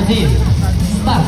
1. Старт.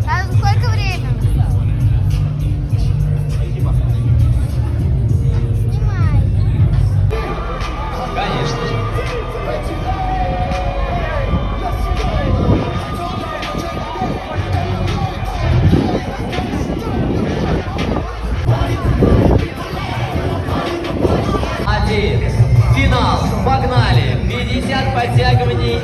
А сколько время? Снимай. Конечно же. Один. Финал. Погнали. 50 подтягиваний.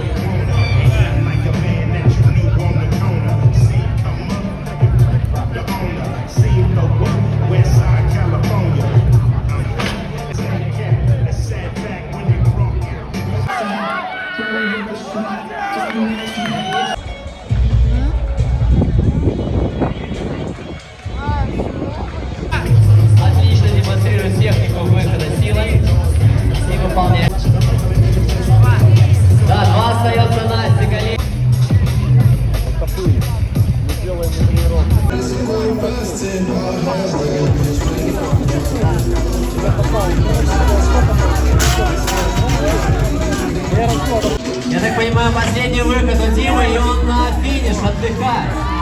Отлично демонстрирует технику выхода силой и выполняет. Да, 2 остается Настя Галина. Я так понимаю, последний выход у Димы, и он на финиш отдыхает.